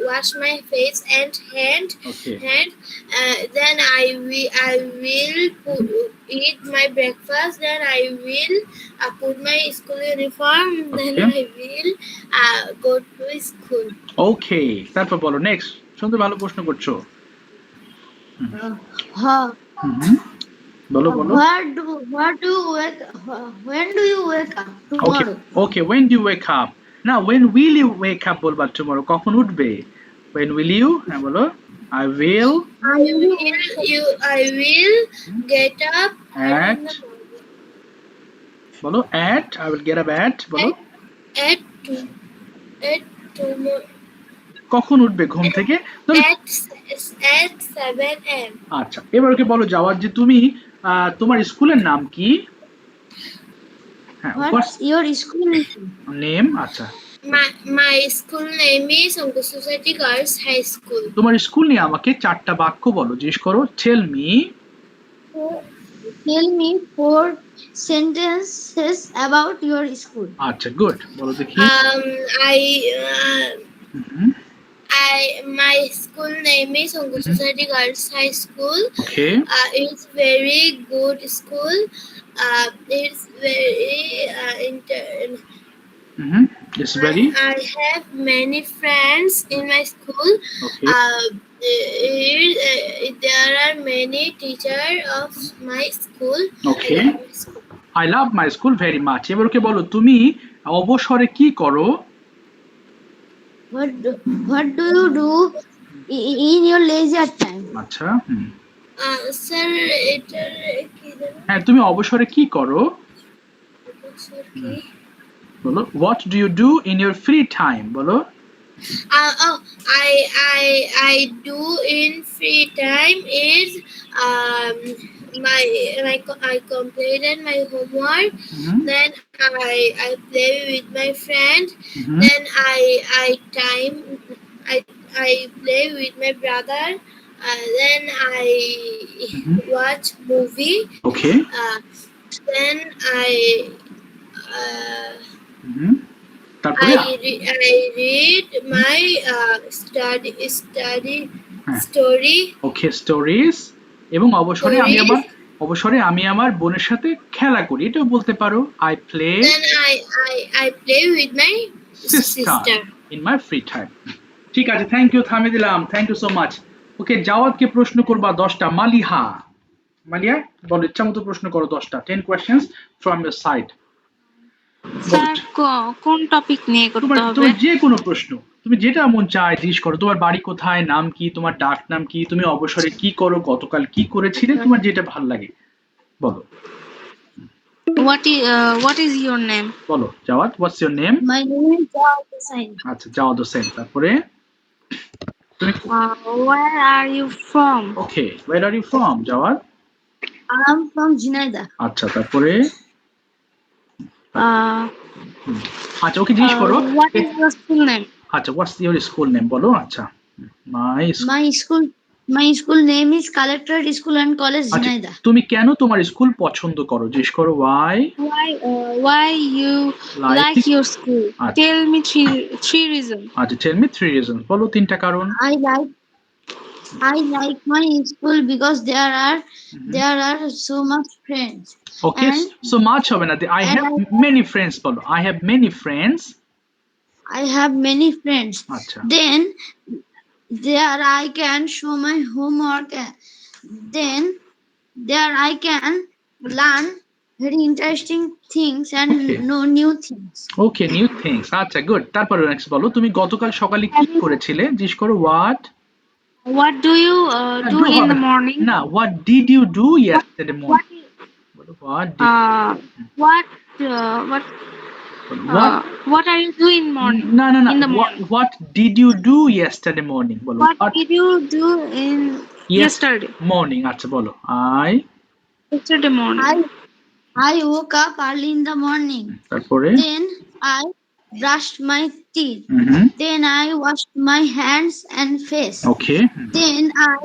wash my face and hand. Okay. Then I will eat my breakfast. Then I will put my school uniform. Then Okay. I will go to school. ওকে তারপর বলো next. শুনতে ভালো প্রশ্ন করছো। হুম, বলো বলো। When do you wake up okay tomorrow? Okay when do you wake up, না when will you wake up বলবা tomorrow, কখন উঠবে। when will you, হ্যাঁ বলো। I will I will get up at, বলো at, I will get up at, বলো at tomorrow কখন উঠবে ঘুম থেকে। at 7 a.m. আচ্ছা এবার ওকে বলো যাওয়ার যে তুমি তোমার স্কুলের নাম কি। হ্যাঁ What's your school name? Name. আচ্ছা My school name is Ankush Society Girls High School. তোমার স্কুল নিয়ে আমাকে 4টা বাক্য বলো। জিজ্ঞেস করো tell me Tell me 4 sentences about your school. আচ্ছা গুড বলো দেখি। My school name is Ankush Society Girls High School. Okay It's very good school. It's very it's very I have many friends in my school. okay. There are many teachers of my school. Okay. I love my school very much. এবার ওকে বলো তুমি অবসরে কি করো। What do you do in your leisure time? আচ্ছা Sir, এটা কি জানো? হ্যাঁ তুমি অবসরে কি করো Sir, কি? বলো what do you do in your free time বলো। I do in free time is I completed my homework. Then I play with my friend. Then I play with my brother. Then I watch movie. Okay. Then তারপরে I read my study story. Okay stories. এবং অবসরে আমি আমার বোনের সাথে খেলা করি, এটাও বলতে পারো I play Then I play with my sister in my free time. ঠিক আছে থ্যাংক ইউ, থামিয়ে দিলাম। Thank you so much. Okay জাওয়াদকে প্রশ্ন করবা 10টা। মালিহা মালিয়া বলো ইচ্ছা মতো প্রশ্ন করো 10টা। 10 questions from your side. Sir কোন টপিক নিয়ে করতে হবে? তোমার যে কোনো প্রশ্ন, তুমি যেটা মন চায় জিজ্ঞেস করো। তোমার বাড়ি কোথায়, নাম কি, তোমার ডাক নাম কি, তুমি অবসরে কি করো, গতকাল কি করেছিলে, তোমার যেটা ভালো লাগে বলো। What is your name? বলো Jawad what's your name? My name is Jawad Hussain. আচ্ছা জাওয়াদ হোসেন। তারপরে তুমি Where are you from? Okay where are you from Jawad. I am from Jinaida. আচ্ছা তারপরে Uh, আচ্ছা ওকে জিজ্ঞেস করো what is your school name? আচ্ছা what's your school name বলো। আচ্ছা My school name is Collectorate School and College আচ্ছা Jinaida. তুমি কেন তোমার স্কুল পছন্দ করো জিজ্ঞেস করো Why you like your school? আচ্ছা। Tell me three reasons. আচ্ছা tell me 3 reasons বলো 3টা কারণ। I like my school because there are so much friends. Okay, And so much হবে না, I have many friends বলো। I have many friends. I have many friends. আচ্ছা Then there I can show my homework. Then there I can learn very interesting things and Okay. know new things. Okay, new things. আচ্ছা, good. তারপরে next বলো, তুমি গতকাল সকালে কি করেছিলে? জিজ্ঞেস করো what. What do you do in the morning? না, what did you do yesterday morning. বলো what did, What what, what are you doing morning? না না না, In the morning. What did you do yesterday morning. বলো What what did you do in yesterday? Morning. আচ্ছা বলো I. Yesterday morning. I woke up early in the morning. তারপরে Then I brushed my teeth. হুম, Then I washed my hands and face. ওকে। Then I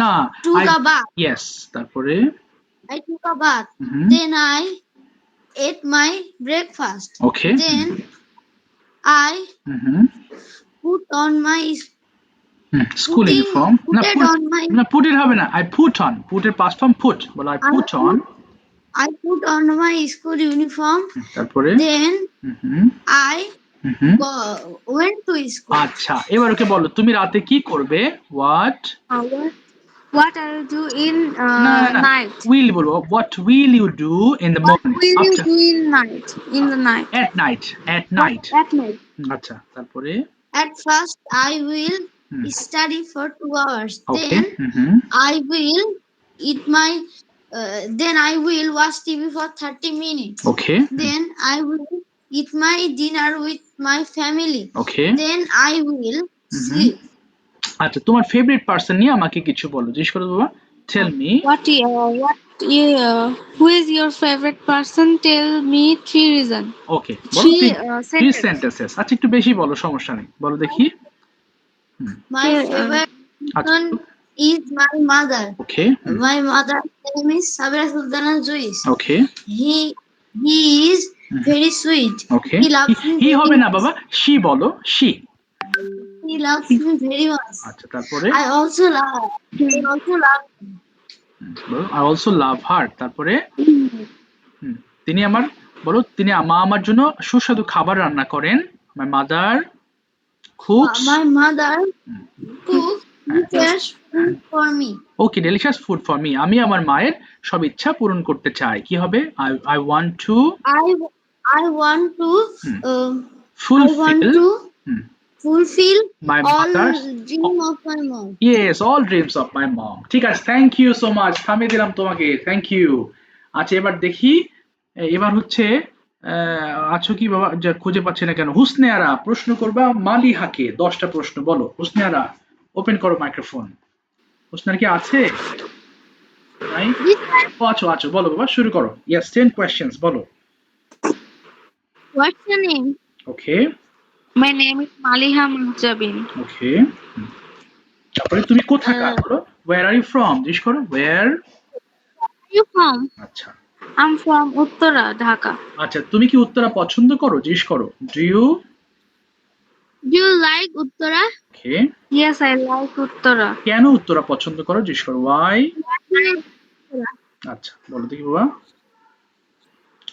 না, took a bath. ইয়েস। তারপরে I took a bath. হুম, Then I ate my breakfast. ওকে। Then I হুম, put on my school uniform. না, put on my put it হবে না, আই পুট অন। পুটের পাস্ট ফর্ম পুট। বলো I put on. I put on my school uniform. তারপরে Then হুম, I hmm, went to school. আচ্ছা, এবার ওকে বলো তুমি রাতে কি করবে। What, What I will do in night? Will বলবো, what will you do in the What morning, will you after, do in night? In the night. At night, at night. At night. আচ্ছা, তারপরে At first, I will Hmm. study for 2 hours. Okay. Then হুম, I will eat my. Then I will watch TV for 30 minutes. Okay, Then I will eat my dinner with my family. Okay. Then I will sleep. আচ্ছা, তোমার favourite person নিয়ে আমাকে কিছু বলো। জিজ্ঞেস করো বাবা, tell me. Who is your favorite person? Tell me 3 reasons. Okay, বলো Three, থ্রি sentence. সেন্টেন্সেস। আচ্ছা, একটু বেশি বলো, সমস্যা নেই, বলো দেখি। My favorite person is my mother. Okay, My mother's name is Sabira Sultana Juiz. Okay, He is very sweet. Okay. He loves me he very হবে না much. বাবা, শি বলো, she. He loves me very much. আচ্ছা, তারপরে I also love. I also love. I also love her. তারপরে তিনি আমার, বলো তিনি আমার জন্য সুস্বাদু খাবার রান্না করেন। My mother cooks. My mother cooks delicious food for me. Okay, delicious food for me. আমি আমার মায়ের সব ইচ্ছা পূরণ করতে চাই। কি হবে? I want two I want to. I want fulfil to fulfill my all mother's dream of my mom. yes, all dreams of my mom. ঠিক আছে, থ্যাংক ইউ সো মাচ। থামিয়ে দিলাম তোমাকে, থ্যাংক ইউ। আচ্ছা, এবার দেখি, এবার হচ্ছে আছো কি বাবা, যা খুঁজে পাচ্ছি না কেন। হুসনে আরা প্রশ্ন করবা মালিহাকে 10টা প্রশ্ন। বলো হুসনে আরা, ওপেন করো মাইক্রোফোন। হুসনার কি আছে? নাই? আছো আছো, বলো বাবা, শুরু করো। ইয়েস, 10 কোয়েশ্চেন্স বলো। What's your name? Okay, My name is Maliha Mujabin. ওকে। তারপরে তুমি কোথাকার? বলো where are you from? জিজ্ঞেস করো where। Where are you from? আচ্ছা, I'm from Uttara, Dhaka. আচ্ছা, তুমি কি উত্তরা পছন্দ করো? জিজ্ঞেস করো do you। Do you like Uttara? Okay, Yes, I like Uttara. কেন উত্তরা পছন্দ করো? জিজ্ঞেস করো why। আচ্ছা, বলো দেখি বাবা।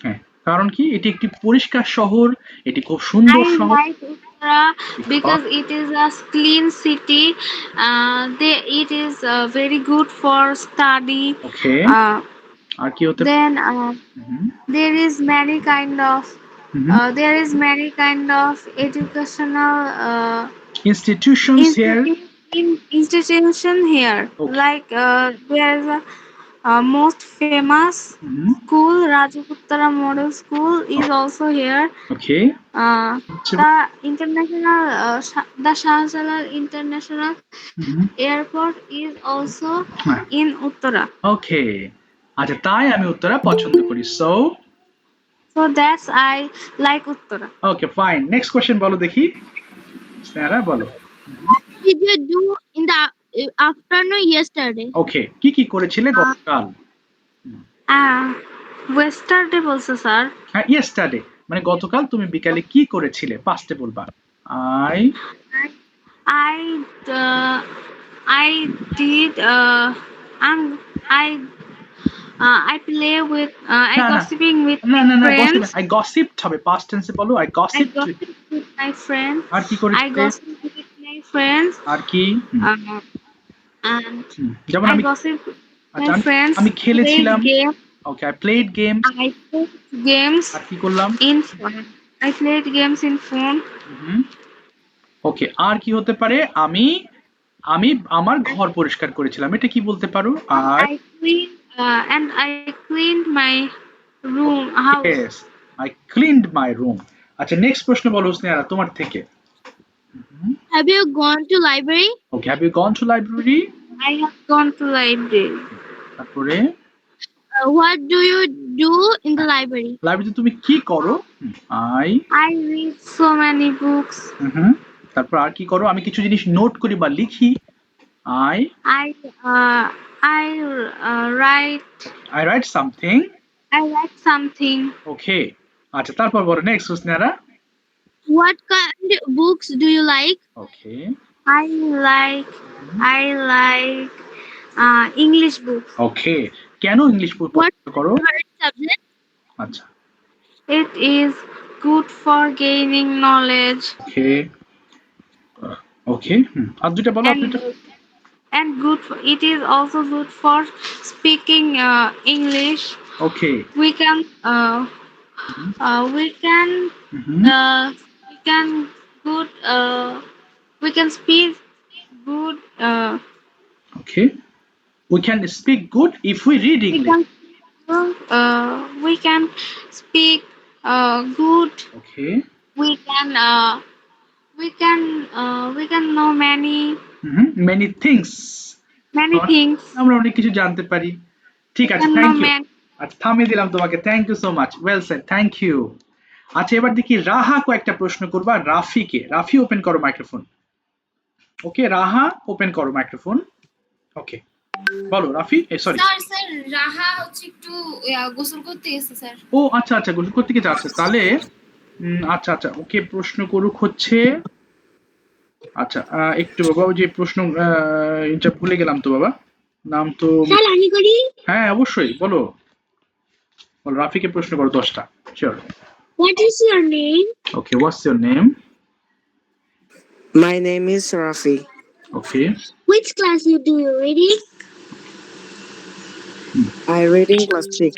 হ্যাঁ, কারণ কি? এটি একটি পরিষ্কার শহর, এটি খুব সুন্দর I শহর। like Uttara because it is a clean city. It is very good for study. ওকে, আর কি হতে? Then hmm, there is many kind of educational institutions here। institution here. Okay. Like there is a most famous school, Rajiv Uttara Model School, is also here. Okay, The international, the Shah Jalal International Airport is also in Uttara. ওকে। আচ্ছা, তাই আমি উত্তরা পছন্দ করি। So that's I like Uttara. Okay, fine. Next question বলো দেখি। স্নেহা বলো। What did you do in the afternoon yesterday? ওকে, কি কি করেছিলে গতকাল? Yesterday বলছো স্যার? হ্যাঁ, ইয়েস্টারডে মানে গতকাল তুমি বিকালে কি করেছিলে? পাস্টে বলবা। I did I play with I না, না। gossiping with না my না না, friends. আই গসিপড হবে, পাস্ট টেন্সে বলো I I গসিপড। gossip with my friends. আর কি I করেছিলে? gossip with my friends. আর কি? And যেমন I আমি, gossip with আচ্ছা, my friends. আমি খেলেছিলাম, played game. Okay I played games. I played games আর কি করলাম? in phone. I played games in phone. ওকে আর কি হতে পারে? আমি আমি আমার ঘর পরিষ্কার করেছিলাম, এটা কি বলতে পারো? I And I cleaned my room house. Yes I cleaned my room. আচ্ছা নেক্সট প্রশ্ন বলো স্নেহারা তোমার থেকে। Have you gone to library? Okay have you gone to library? I have gone to library. তারপরে What do you do in the library? লাইব্রেরিতে তুমি কি করো? I I read so many books. তারপর আর কি করো? আমি কিছু জিনিস নোট করি বা লিখি। I I write. I write something. I write something. Okay আচ্ছা তারপর বলো নেক্সট স্নেহারা। What kind of books do you like? ওকে I like English books. ওকে কেন ইংলিশ বই পছন্দ করো? Favorite subject? আচ্ছা It is good for gaining knowledge ওকে ওকে আর দুটো বলো, আর দুটো। and it is also good for speaking English. Okay We can good we can speak good okay we can speak good if we read we English. can speak good. Okay. We can know many Many things. things. আমরা অনেক কিছু জানতে পারি। ঠিক আছে, Can thank know you. many. আচ্ছা থামিয়ে দিলাম তোমাকে, thank you so much, well said, thank you. আচ্ছা এবার দেখি রাহা কয়েকটা প্রশ্ন করবা রাফিকে। রাফি ওপেন করো মাইক্রোফোন। ওকে রাহা ওপেন করো মাইক্রোফোন। ওকে বলো রাফি, সরি স্যার রাহা হচ্ছে একটু গোসল করতে গেছে স্যার। ও আচ্ছা আচ্ছা গোসল করতে গিয়ে যাচ্ছে তাহলে। আচ্ছা আচ্ছা ওকে প্রশ্ন করুক হচ্ছে। আচ্ছা একটু বাবা ওই যে প্রশ্ন এটা ভুলে গেলাম তো বাবা, নাম তো। স্যার আমি করি। হ্যাঁ অবশ্যই বলো বলো রাফিকে প্রশ্ন করো 10টা। Sure. What is your name? Okay what's your name? My name is Rafi. Okay Which class you do you reading? I reading class 6.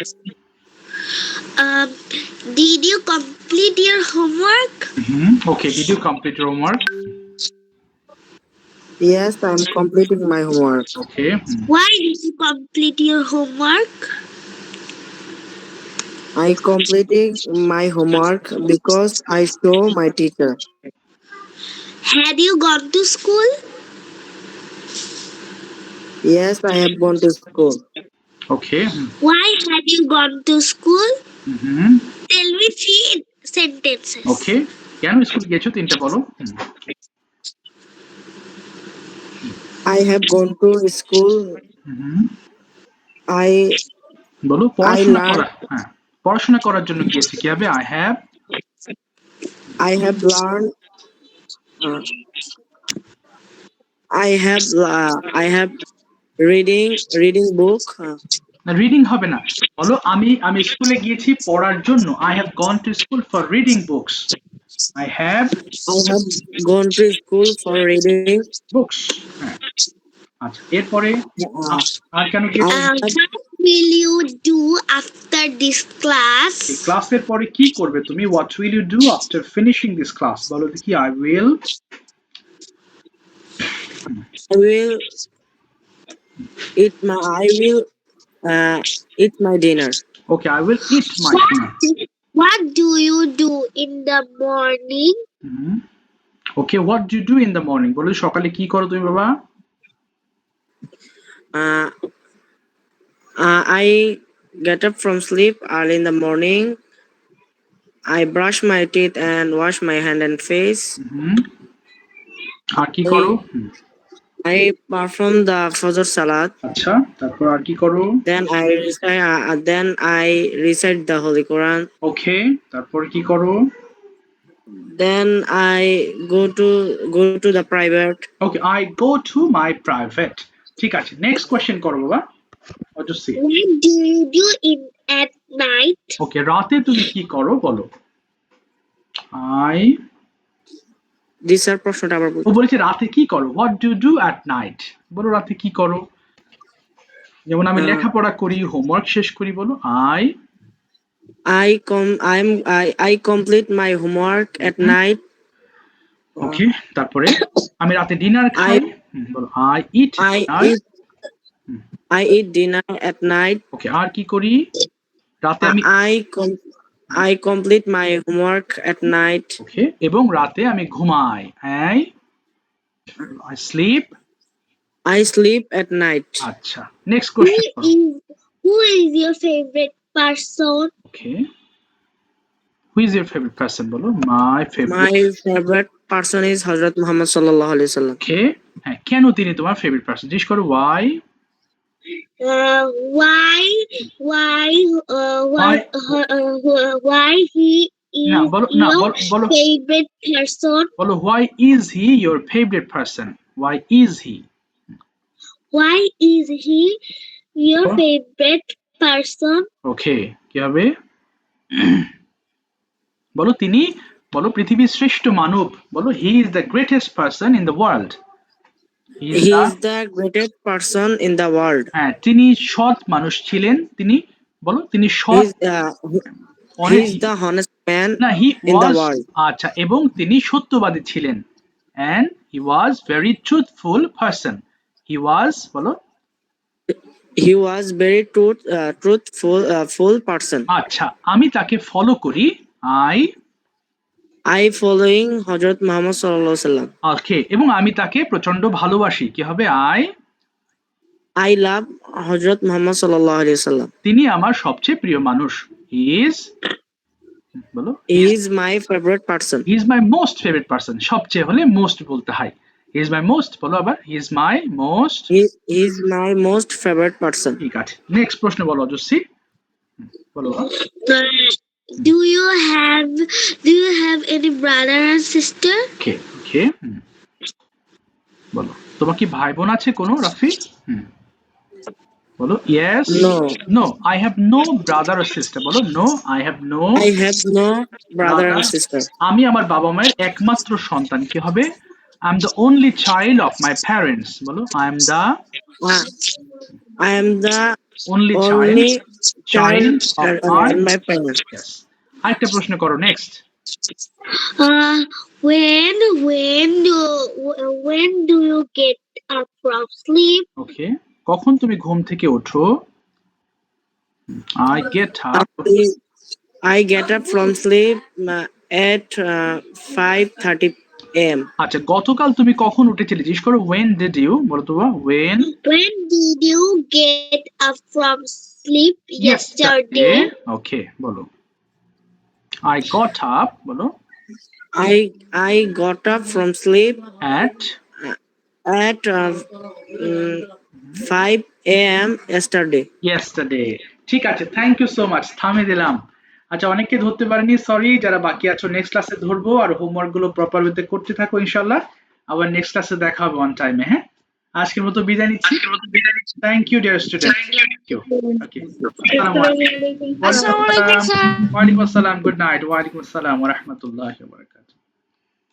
Did you complete your homework? Okay did you complete your homework? Yes, I'm completing my homework. Okay Why did you complete your homework? I completed my homework because I saw my teacher. Have you gone to school? Yes, I have gone to school. Okay Why have you gone to school? Tell me 3 sentences. ওকে কেন school গিয়েছো? 3টা বলো। I have gone to school. I বলো পড়াশোনা learned- করা। হ্যাঁ পড়াশোনা করার জন্য গিয়েছি, কি হবে? I have learned. I have reading book. Reading হবে না, বলো আমি স্কুলে গিয়েছি পড়ার জন্য। I have gone to school for reading books. I have gone to school for reading books. হ্যাঁ আচ্ছা এরপরে আর কেন গিয়েছি? What will you do after this class? ক্লাসের পরে কি করবে তুমি? What will you do after finishing this class? বলো দেখি। I will eat my dinner. Okay I will eat my dinner. What do you do in the morning? Okay what do you do in the morning? বলো সকালে কি করো তুমি বাবা? I get up from sleep early in the morning. I brush my teeth and wash my hand and face. আর কি করো? I perform the Fajr Salat. আচ্ছা তারপর আর কি করো? Then I recite the Holy Quran. ওকে তারপর কি করো? Then I go to the private. Okay I go to my private. ঠিক আছে নেক্সট কোশ্চেন করো বাবা। অজস্বী What do you do at night? ওকে রাতে তুমি কি করো বলো? আই দিশার প্রশ্নটা আবার ও বলেছে রাতে কি করো? What do do at night? বলো রাতে কি করো? যেমন আমি লেখাপড়া করি, হোমওয়ার্ক শেষ করি, বলো I complete my homework at night. ওকে, তারপরে আমি রাতে ডিনার খাই, বলো I eat I dinner। eat I eat dinner at night. ওকে, আর কি করি? রাতে আমি I complete my homework at night. ওকে, এবং রাতে আমি ঘুমাই, I sleep। I sleep at night. আচ্ছা, next question. Who is your favorite person? Okay, who is your favorite person? বলো my favorite। My favorite person is Hazrat Muhammad sallallahu alaihi wasallam. ওকে, হ্যাঁ, কেন তিনি তোমার ফেভারিট পারসন? জিজ্ঞেস করো why। Why he is না, বলো your favorite person? বলো why is he your favorite person? Why is he? Why is he your favorite person? ওকে, কি হবে? বলো তিনি, বলো পৃথিবীর শ্রেষ্ঠ মানব, বলো he is the greatest person in the world। He is the greatest person in the world. হ্যাঁ, তিনি সৎ মানুষ ছিলেন, তিনি, বলো তিনি সৎ, He is the honest man না, he in the was, world. আচ্ছা, এবং তিনি সত্যবাদী ছিলেন, and he was very truthful person। He was, বলো He was very truthful person. আচ্ছা, আমি তাকে ফলো করি, I following Hazrat Muhammad sallallahu alaihi wasallam. ওকে, এবং আমি তাকে প্রচন্ড ভালোবাসি, কি হবে? I love Hazrat Muhammad sallallahu alaihi wasallam. তিনি আমার সবচেয়ে প্রিয় মানুষ। He is, বলো He is my favorite person. he is my most favorite person। সবচেয়ে হলে most বলতে হয়। He is my most, বলো আবার he is my most। He is my most favorite person. ঠিক আছে, নেক্সট প্রশ্ন বলো অজস্বী, বলো। Do you have any brother and sister? ওকে ওকে, বলো তোমার কি ভাই বোন আছে কোনো, রাফি? বলো yes, no, I have no brother or sister। বলো no, I have no brother and sister. আমি আমার বাবা মায়ের একমাত্র সন্তান, কি হবে? I am the only child of my parents। বলো I am the only child of my parents. Yes, আরেকটা প্রশ্ন করো, next. When do you get up from sleep? ওকে, কখন তুমি ঘুম থেকে ওঠো? I get up from sleep at 5:30 a.m. আচ্ছা, গতকাল তুমি কখন উঠেছিলে? জিজ্ঞেস করো when did you, বলো তো when did you get up from sleep yesterday? ওকে, বলো I got up, বলো I got up from sleep at 5 a.m. yesterday. ঠিক আছে, থ্যাংক ইউ সো মাচ, থামিয়ে দিলাম। আচ্ছা, অনেককে ধরতে পারিনি, সরি, যারা বাকি আছো নেক্সট ক্লাসে ধরবো, আর হোমওয়ার্ক গুলো প্রপার ওয়েতে করতে থাকো, ইনশাআল্লাহ আবার নেক্সট ক্লাসে দেখা হবে অন টাইমে। হ্যাঁ, আজকের মতো বিদায় নিচ্ছি। Thank you dear student. Okay, আসসালামু আলাইকুম। ওয়া আলাইকুম আসসালাম, গুড নাইট। ওয়া আলাইকুম আসসালাম ওয়া রাহমাতুল্লাহি ওয়া বারাকাতুহু।